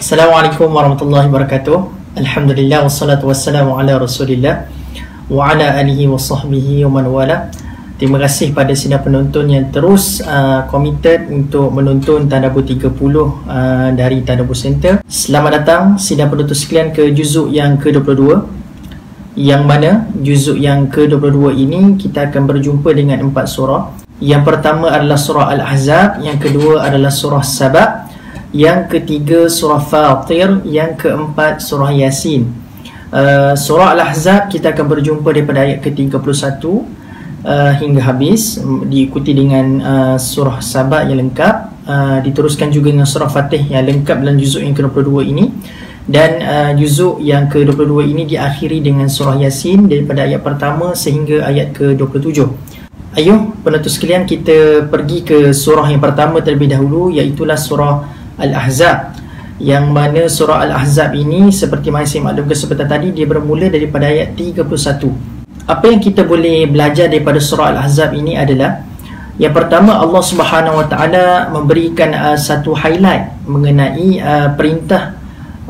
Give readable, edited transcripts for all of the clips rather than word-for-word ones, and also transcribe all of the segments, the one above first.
Assalamualaikum warahmatullahi wabarakatuh. Alhamdulillah wassalatu wassalamu ala Rasulillah wa ala alihi wa sahbihi wa man wala. Terima kasih pada sidang penonton yang terus committed untuk menonton Tadabbur 30 dari Tadabbur Center. Selamat datang sidang penonton sekalian ke juzuk yang ke-22, yang mana juzuk yang ke-22 ini kita akan berjumpa dengan 4 surah. Yang pertama adalah surah Al-Ahzab, yang kedua adalah surah Saba, yang ketiga surah Fatir, yang keempat surah Yasin. Surah Al-Ahzab kita akan berjumpa daripada ayat ke-31 hingga habis, diikuti dengan surah Saba yang lengkap, diteruskan juga dengan surah Fatih yang lengkap dalam juzuk yang ke-22 ini, dan juzuk yang ke-22 ini diakhiri dengan surah Yasin daripada ayat pertama sehingga ayat ke-27. Ayuh penonton sekalian, kita pergi ke surah yang pertama terlebih dahulu, iaitulah surah Al-Ahzab, yang mana surah Al-Ahzab ini seperti mana saya maklumkan sebentar tadi, dia bermula daripada ayat 31. Apa yang kita boleh belajar daripada surah Al-Ahzab ini adalah, yang pertama, Allah Subhanahu Wa Taala memberikan satu highlight mengenai perintah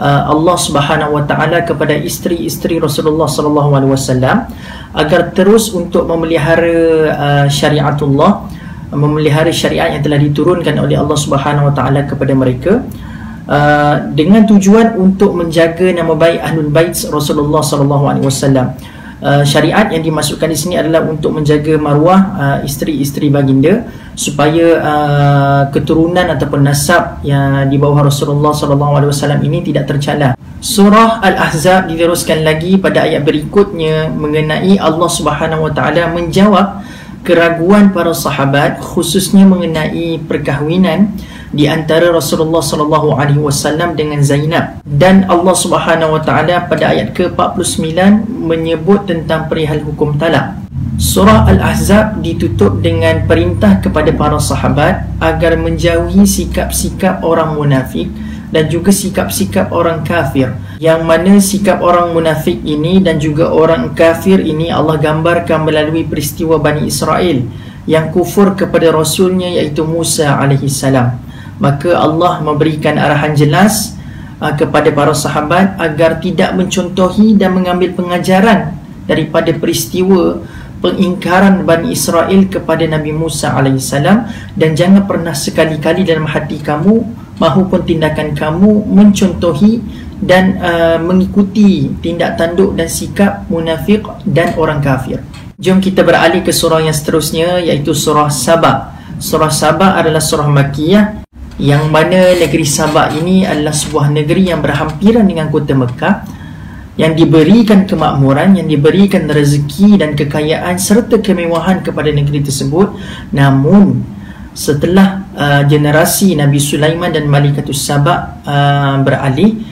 Allah Subhanahu Wa Taala kepada isteri-isteri Rasulullah Sallallahu Alaihi Wasallam agar terus untuk memelihara syariatullah, memelihara syariat yang telah diturunkan oleh Allah Subhanahu Wa Taala kepada mereka, dengan tujuan untuk menjaga nama baik Ahlul Bait Rasulullah Sallallahu Alaihi Wasallam. Syariat yang dimasukkan di sini adalah untuk menjaga maruah isteri-isteri baginda, supaya keturunan ataupun nasab yang di bawah Rasulullah Sallallahu Alaihi Wasallam ini tidak tercela. Surah Al-Ahzab diteruskan lagi pada ayat berikutnya mengenai Allah Subhanahu Wa Taala menjawab keraguan para sahabat, khususnya mengenai perkahwinan di antara Rasulullah Sallallahu Alaihi Wasallam dengan Zainab. Dan Allah Subhanahu Wa Taala pada ayat ke-49 menyebut tentang perihal hukum talak. Surah Al-Ahzab ditutup dengan perintah kepada para sahabat agar menjauhi sikap-sikap orang munafik dan juga sikap-sikap orang kafir, yang mana sikap orang munafik ini dan juga orang kafir ini Allah gambarkan melalui peristiwa Bani Israel yang kufur kepada Rasulnya, iaitu Musa alaihi salam. Maka Allah memberikan arahan jelas kepada para sahabat agar tidak mencontohi dan mengambil pengajaran daripada peristiwa pengingkaran Bani Israel kepada Nabi Musa AS, dan jangan pernah sekali-kali dalam hati kamu maupun tindakan kamu mencontohi dan mengikuti tindak tanduk dan sikap munafik dan orang kafir. Jom kita beralih ke surah yang seterusnya, iaitu surah Saba. Surah Saba adalah surah Makkiyah, yang mana negeri Sabah ini adalah sebuah negeri yang berhampiran dengan kota Mekah, yang diberikan kemakmuran, yang diberikan rezeki dan kekayaan serta kemewahan kepada negeri tersebut. Namun setelah generasi Nabi Sulaiman dan Malikatus Sabah beralih,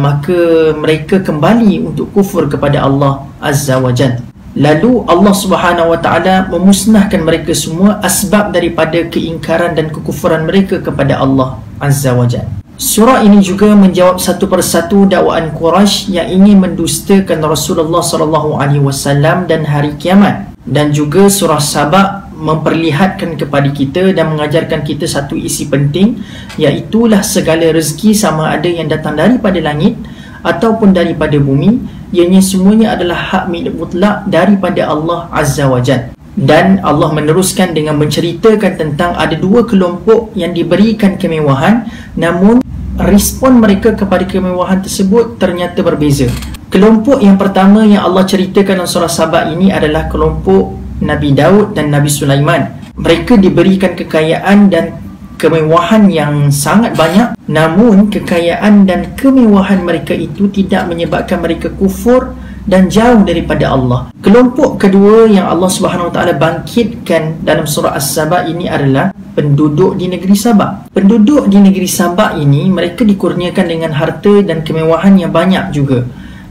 maka mereka kembali untuk kufur kepada Allah Azza wa Jalla. Lalu Allah Subhanahu Wa Taala memusnahkan mereka semua asbab daripada keingkaran dan kekufuran mereka kepada Allah Azza wa Jalla. Surah ini juga menjawab satu persatu dakwaan Quraisy yang ingin mendustakan Rasulullah Sallallahu Alaihi Wasallam dan hari kiamat. Dan juga surah Saba memperlihatkan kepada kita dan mengajarkan kita satu isi penting, iaitulah segala rezeki sama ada yang datang daripada langit ataupun daripada bumi, ianya semuanya adalah hak milik mutlak daripada Allah Azza wa Jalla. Dan Allah meneruskan dengan menceritakan tentang ada dua kelompok yang diberikan kemewahan, namun respon mereka kepada kemewahan tersebut ternyata berbeza. Kelompok yang pertama yang Allah ceritakan dalam surah Saba ini adalah kelompok Nabi Daud dan Nabi Sulaiman. Mereka diberikan kekayaan dan kemewahan yang sangat banyak, namun kekayaan dan kemewahan mereka itu tidak menyebabkan mereka kufur dan jauh daripada Allah. Kelompok kedua yang Allah Subhanahu Wa Taala bangkitkan dalam surah As-Saba ini adalah penduduk di negeri Sabah. Penduduk di negeri Sabah ini mereka dikurniakan dengan harta dan kemewahan yang banyak juga.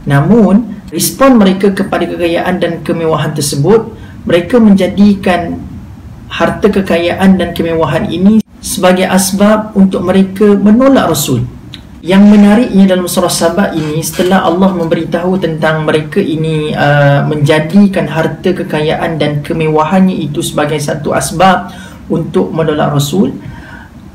Namun respon mereka kepada kekayaan dan kemewahan tersebut, mereka menjadikan harta kekayaan dan kemewahan ini sebagai asbab untuk mereka menolak Rasul. Yang menariknya dalam surah Saba ini, setelah Allah memberitahu tentang mereka ini menjadikan harta kekayaan dan kemewahannya itu sebagai satu asbab untuk menolak Rasul,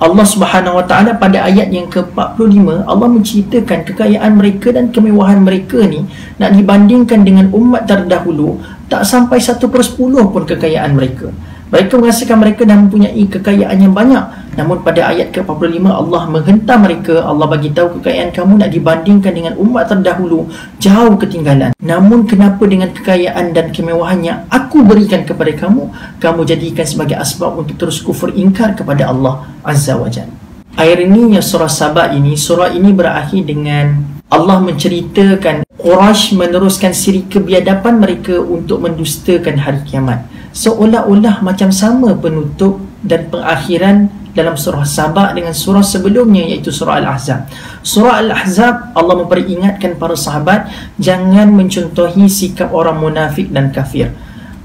Allah Subhanahu Wa Taala pada ayat yang ke-45, Allah menceritakan kekayaan mereka dan kemewahan mereka ni nak dibandingkan dengan umat terdahulu, tak sampai 1/10 pun kekayaan mereka. Mereka merasakan mereka dah mempunyai kekayaan yang banyak, namun pada ayat ke-45 Allah menghentam mereka. Allah bagi tahu kekayaan kamu nak dibandingkan dengan umat terdahulu jauh ketinggalan. Namun kenapa dengan kekayaan dan kemewahan yang aku berikan kepada kamu, kamu jadikan sebagai asbab untuk terus kufur ingkar kepada Allah Azza wa Jalla. Ironinya surah Saba ini, surah ini berakhir dengan Allah menceritakan Quraisy meneruskan siri kebiadaban mereka untuk mendustakan hari kiamat. Seolah-olah macam sama penutup dan pengakhiran dalam surah Saba dengan surah sebelumnya, iaitu surah Al-Ahzab. Surah Al-Ahzab Allah memperingatkan para sahabat jangan mencontohi sikap orang munafik dan kafir.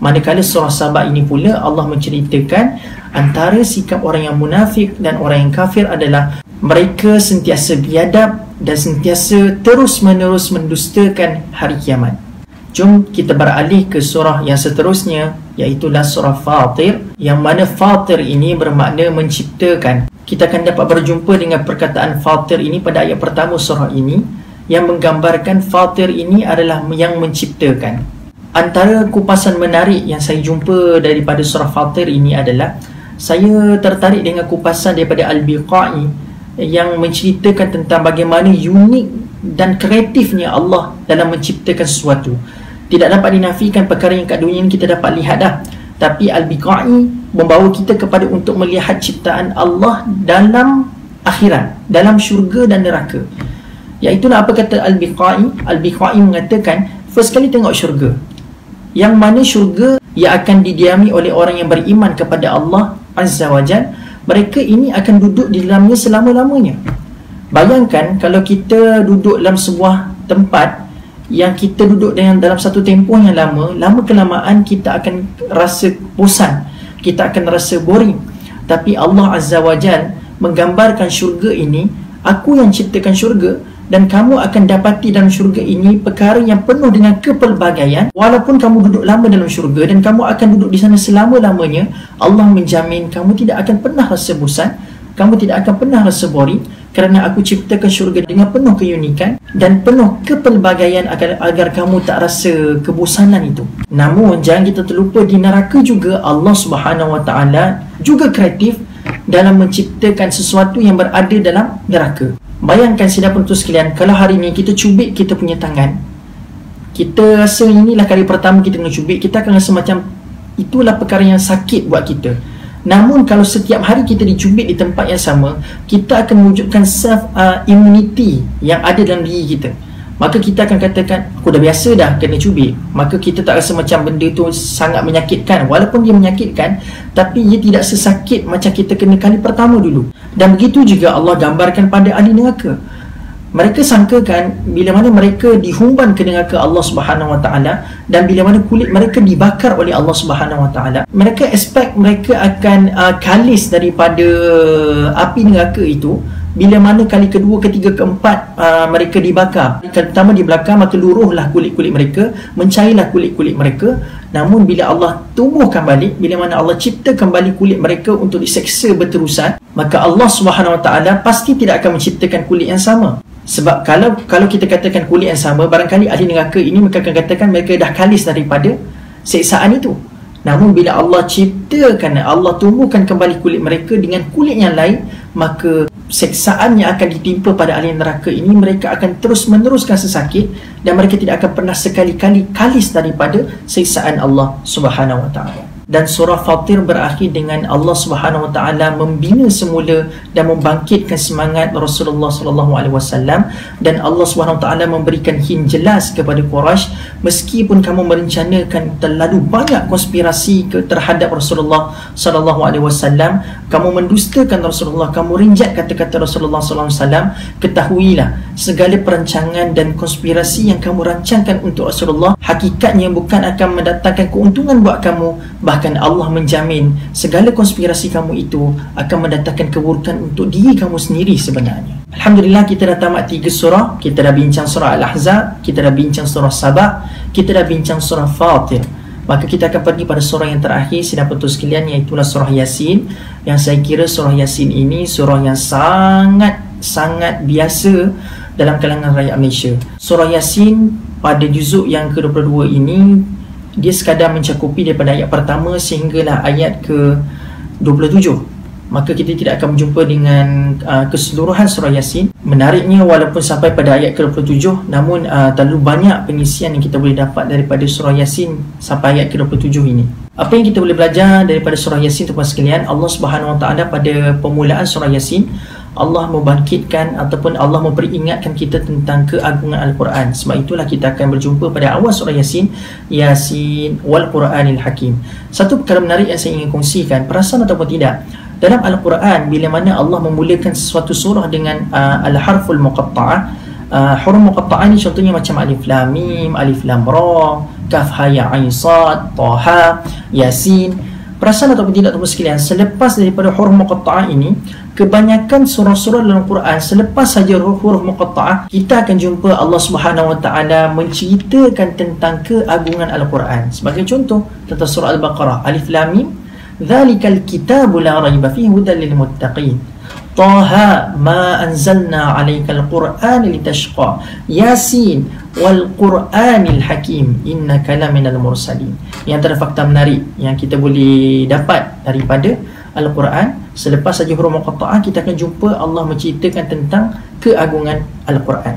Manakala surah Saba ini pula Allah menceritakan antara sikap orang yang munafik dan orang yang kafir adalah mereka sentiasa biadab dan sentiasa terus-menerus mendustakan hari kiamat. Jom kita beralih ke surah yang seterusnya, iaitulah surah Fatir, yang mana Fatir ini bermakna menciptakan. Kita akan dapat berjumpa dengan perkataan Fatir ini pada ayat pertama surah ini, yang menggambarkan Fatir ini adalah yang menciptakan. Antara kupasan menarik yang saya jumpa daripada surah Fatir ini adalah, saya tertarik dengan kupasan daripada Al-Biqai yang menceritakan tentang bagaimana unik dan kreatifnya Allah dalam menciptakan sesuatu. Tidak dapat dinafikan perkara yang kat dunia ini kita dapat lihat dah, tapi Al-Biqai membawa kita kepada untuk melihat ciptaan Allah dalam akhirat, dalam syurga dan neraka. Iaitulah apa kata Al-Biqai. Al-Biqai mengatakan, first kali tengok syurga, yang mana syurga yang akan didiami oleh orang yang beriman kepada Allah Azza wa Jal. Mereka ini akan duduk di dalamnya selama-lamanya. Bayangkan kalau kita duduk dalam sebuah tempat yang kita duduk dengan dalam satu tempoh yang lama kelamaan kita akan rasa bosan, kita akan rasa boring. Tapi Allah Azza wa Jal menggambarkan syurga ini, aku yang ciptakan syurga, dan kamu akan dapati dalam syurga ini perkara yang penuh dengan kepelbagaian. Walaupun kamu duduk lama dalam syurga dan kamu akan duduk di sana selama-lamanya, Allah menjamin kamu tidak akan pernah rasa bosan, kamu tidak akan pernah rasa boring, kerana aku ciptakan syurga dengan penuh keunikan dan penuh kepelbagaian agar kamu tak rasa kebosanan itu. Namun jangan kita terlupa, di neraka juga Allah Subhanahu Wa Taala juga kreatif dalam menciptakan sesuatu yang berada dalam neraka. Bayangkan sidang penonton sekalian, kalau hari ni kita cubit kita punya tangan, kita rasa inilah kali pertama kita kena cubit, kita akan rasa macam itulah perkara yang sakit buat kita. Namun kalau setiap hari kita dicubit di tempat yang sama, kita akan mewujudkan self immunity yang ada dalam diri kita. Maka kita akan katakan, aku dah biasa dah kena cubit. Maka kita tak rasa macam benda tu sangat menyakitkan. Walaupun dia menyakitkan, tapi ia tidak sesakit macam kita kena kali pertama dulu. Dan begitu juga Allah gambarkan pada ahli neraka. Mereka sangkakan bila mana mereka dihumban ke neraka Allah Subhanahu Wa Taala, dan bila mana kulit mereka dibakar oleh Allah Subhanahu Wa Taala, mereka expect mereka akan kalis daripada api neraka itu. Bila mana kali kedua, ketiga, keempat mereka dibakar. Kali pertama dibakar, maka luruhlah kulit-kulit mereka, mencairlah kulit-kulit mereka. Namun bila Allah tumbuhkan balik, bila mana Allah ciptakan balik kulit mereka untuk diseksa berterusan, maka Allah Subhanahu Wa Taala pasti tidak akan menciptakan kulit yang sama. Sebab kalau kita katakan kulit yang sama, barangkali ahli neraka ini mereka akan katakan mereka dah kalis daripada seksaan itu. Namun bila Allah ciptakan, Allah tumbuhkan kembali kulit mereka dengan kulit yang lain, maka seksaan yang akan ditimpa pada ahli neraka ini, mereka akan terus meneruskan sesakit, dan mereka tidak akan pernah sekali-kali kalis daripada seksaan Allah Subhanahu Wa Taala. Dan surah Fatir berakhir dengan Allah Subhanahu Wa Taala membina semula dan membangkitkan semangat Rasulullah sallallahu alaihi wasallam, dan Allah Subhanahu Wa Taala memberikan hint jelas kepada Quraisy, meskipun kamu merencanakan terlalu banyak konspirasi terhadap Rasulullah sallallahu alaihi wasallam, kamu mendustakan Rasulullah, kamu rinjat kata-kata Rasulullah sallallahu alaihi wasallam, ketahuilah segala perancangan dan konspirasi yang kamu rancangkan untuk Rasulullah hakikatnya bukan akan mendatangkan keuntungan buat kamu. Bahkan Allah menjamin segala konspirasi kamu itu akan mendatangkan keburukan untuk diri kamu sendiri sebenarnya. Alhamdulillah, kita dah tamat 3 surah. Kita dah bincang surah Al-Ahzab, kita dah bincang surah Saba, kita dah bincang surah Fatir. Maka kita akan pergi pada surah yang terakhir sidang penonton sekalian, iaitulah surah Yasin. Yang saya kira surah Yasin ini surah yang sangat biasa dalam kalangan rakyat Malaysia. Surah Yasin pada juzuk yang ke-22 ini, dia sekadar mencakupi daripada ayat pertama sehinggalah ayat ke-27. Maka kita tidak akan berjumpa dengan keseluruhan surah Yasin. Menariknya, walaupun sampai pada ayat ke-27, namun terlalu banyak pengisian yang kita boleh dapat daripada surah Yasin sampai ayat ke-27 ini. Apa yang kita boleh belajar daripada surah Yasin, tuan-tuan sekalian? Allah Subhanahu Wa Taala pada permulaan surah Yasin, Allah membangkitkan ataupun Allah memperingatkan kita tentang keagungan Al-Quran. Sebab itulah kita akan berjumpa pada awal surah Yasin, Yasin wal Quranil Hakim. Satu perkara menarik yang saya ingin kongsikan, perasan ataupun tidak, dalam Al-Quran, bila mana Allah memulakan sesuatu surah dengan al-harful muqatta'ah, huruf muqatta'ah ni contohnya macam alif lam mim, alif lam ra, kaf ha ya ain sad, taha, yasin. Perasan ataupun tidak, teman sekalian, selepas daripada huruf muqatta'ah ini, kebanyakan surah-surah dalam Quran, selepas saja huruf muqatta'ah, kita akan jumpa Allah Subhanahu Wa Taala menceritakan tentang keagungan Al-Quran. Sebagai contoh, tentang surah Al-Baqarah, alif lam mim, dzalikal kitabu la raiba fihi hudan lil muttaqin. Taha ma anzalna 'alaikal qur'ana litashqa. Yasin wal Qur'anil Hakim innaka laminal mursalin. Yang antara fakta menarik yang kita boleh dapat daripada Al-Quran, selepas saja huruf muqatta'ah, kita akan jumpa Allah menceritakan tentang keagungan Al-Quran.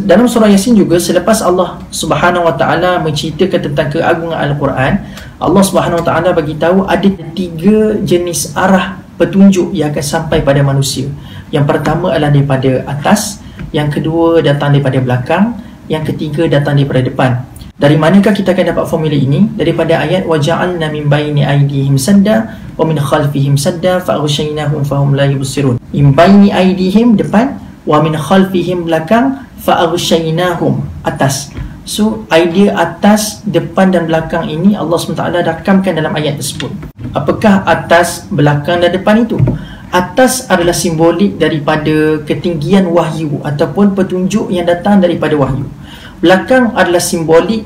Dalam surah Yasin juga, selepas Allah Subhanahu Wa Taala menceritakan tentang keagungan Al-Quran, Allah Subhanahu Wa Taala bagi tahu ada 3 jenis arah petunjuk yang akan sampai pada manusia. Yang pertama adalah daripada atas, yang kedua datang daripada belakang, yang ketiga datang daripada depan. Dari manakah kita akan dapat formula ini? Daripada ayat waja'alna min baini aydihim sadda wa min khalfihim sadda fa'aghshaynahum fahum la yubsirun. Min baini aydihim depan, wa min khalfihim belakang, fa'aghshaynahum atas. So idea atas, depan dan belakang ini Allah SWT rakamkan dalam ayat tersebut. Apakah atas, belakang dan depan itu? Atas adalah simbolik daripada ketinggian wahyu ataupun petunjuk yang datang daripada wahyu. Belakang adalah simbolik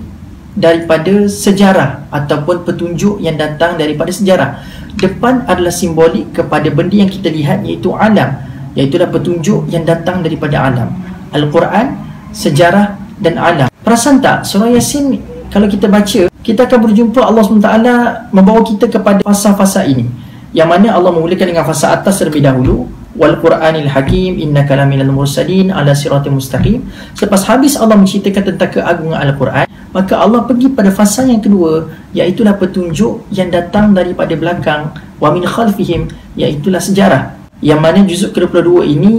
daripada sejarah ataupun petunjuk yang datang daripada sejarah. Depan adalah simbolik kepada benda yang kita lihat, iaitu alam, iaitulah petunjuk yang datang daripada alam. Al-Quran, sejarah dan alam. Perasan tak, surah Yasin kalau kita baca, kita akan berjumpa Allah SWT membawa kita kepada fasa-fasa ini, yang mana Allah memulakan dengan fasa atas terlebih dahulu, wal Quranil Hakim innaka laminal mursalin ala siratim mustaqim. Selepas habis Allah menceritakan tentang keagungan Al-Quran, maka Allah pergi pada fasa yang kedua, iaitulah petunjuk yang datang daripada belakang, wa min khalfihim, iaitulah sejarah. Yang mana juzuk ke-22 ini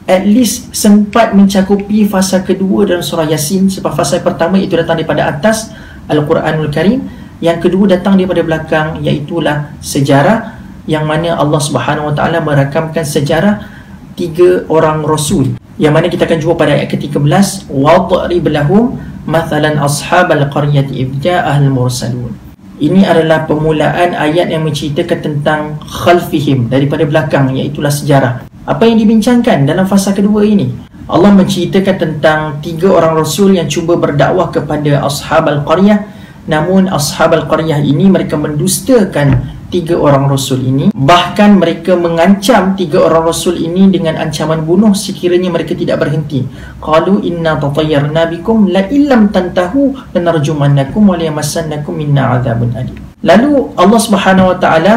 at least sempat mencakupi fasa kedua dalam surah Yasin. Sebab fasa pertama itu datang daripada atas, Al-Quranul Karim. Yang kedua datang daripada belakang, iaitulah sejarah, yang mana Allah Subhanahu Wa Taala merakamkan sejarah 3 orang rasul, yang mana kita akan jumpa pada ayat ke-13, wadrib lahum mathalan ashabal qaryati idh ja'ahal mursalun. Ini adalah permulaan ayat yang menceritakan tentang khalfihim, daripada belakang, iaitulah sejarah. Apa yang dibincangkan dalam fasa kedua ini? Allah menceritakan tentang 3 orang rasul yang cuba berdakwah kepada ashabal qaryah. Namun ashabal qaryah ini, mereka mendustakan 3 orang rasul ini. Bahkan mereka mengancam 3 orang rasul ini dengan ancaman bunuh sekiranya mereka tidak berhenti. Qalu inna tatayyarna bikum la illam tantahu lanarjumannakum wa liyamassannakum minna adzabun alim. Lalu Allah Subhanahu Wa Taala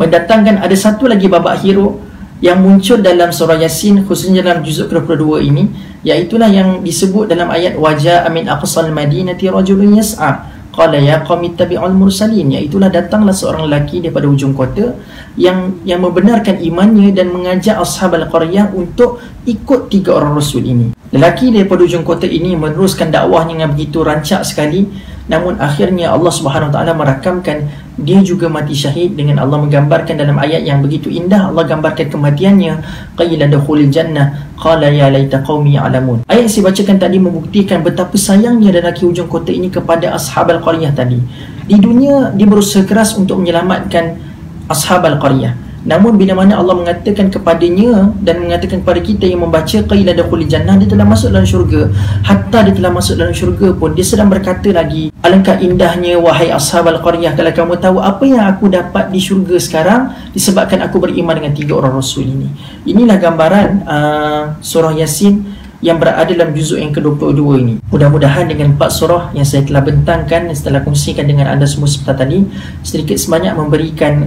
mendatangkan ada satu lagi babak hero yang muncul dalam surah Yasin, khususnya dalam juzuk ke-22 ini, iaitulah yang disebut dalam ayat waja'a min aqsal madinati rajulun yas'a qala ya qaumi tabi'ul mursalin, iaitulah datanglah seorang lelaki daripada ujung kota yang membenarkan imannya dan mengajak ashabal qaryah untuk ikut 3 orang rasul ini. Lelaki daripada ujung kota ini meneruskan dakwahnya dengan begitu rancak sekali, namun akhirnya Allah Subhanahu Wa Taala merakamkan dia juga mati syahid, dengan Allah menggambarkan dalam ayat yang begitu indah. Allah gambarkan kematiannya, qila dakhulil jannah qala ya laita qaumi ya'lamun. Ayat yang saya bacakan tadi membuktikan betapa sayangnya lelaki ujung kota ini kepada ashabal qaryah tadi. Di dunia dia berusaha keras untuk menyelamatkan ashabal qaryah, Namun bila mana Allah mengatakan kepadanya dan mengatakan kepada kita yang membaca qila dakhulil jannah, dia telah masuk dalam syurga. Hatta dia telah masuk dalam syurga pun dia sedang berkata lagi, alangkah indahnya wahai ashabal qaryah kalau kamu tahu apa yang aku dapat di syurga sekarang disebabkan aku beriman dengan 3 orang rasul ini. Inilah gambaran surah Yasin yang berada dalam juzuk yang ke-22 ini. Mudah-mudahan dengan 4 surah yang saya telah bentangkan, yang telah kongsikan dengan anda semua sebentar tadi, sedikit sebanyak memberikan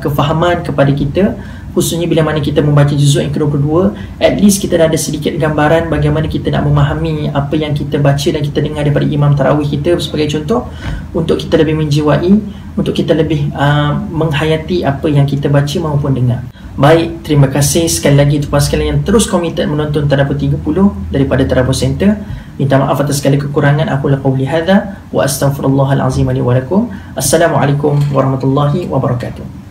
kefahaman kepada kita, khususnya bila mana kita membaca juzuk yang ke-22. At least kita dah ada sedikit gambaran bagaimana kita nak memahami apa yang kita baca dan kita dengar daripada imam tarawih kita sebagai contoh, untuk kita lebih menjiwai, untuk kita lebih menghayati apa yang kita baca maupun dengar. Baik, terima kasih sekali lagi tuan sekalian yang terus komited menonton Tadabbur 30 daripada Tadabbur Center. Minta maaf atas segala kekurangan. Aku qauli hadza wa astaghfirullahal azim li wa lakum. Assalamualaikum warahmatullahi wabarakatuh.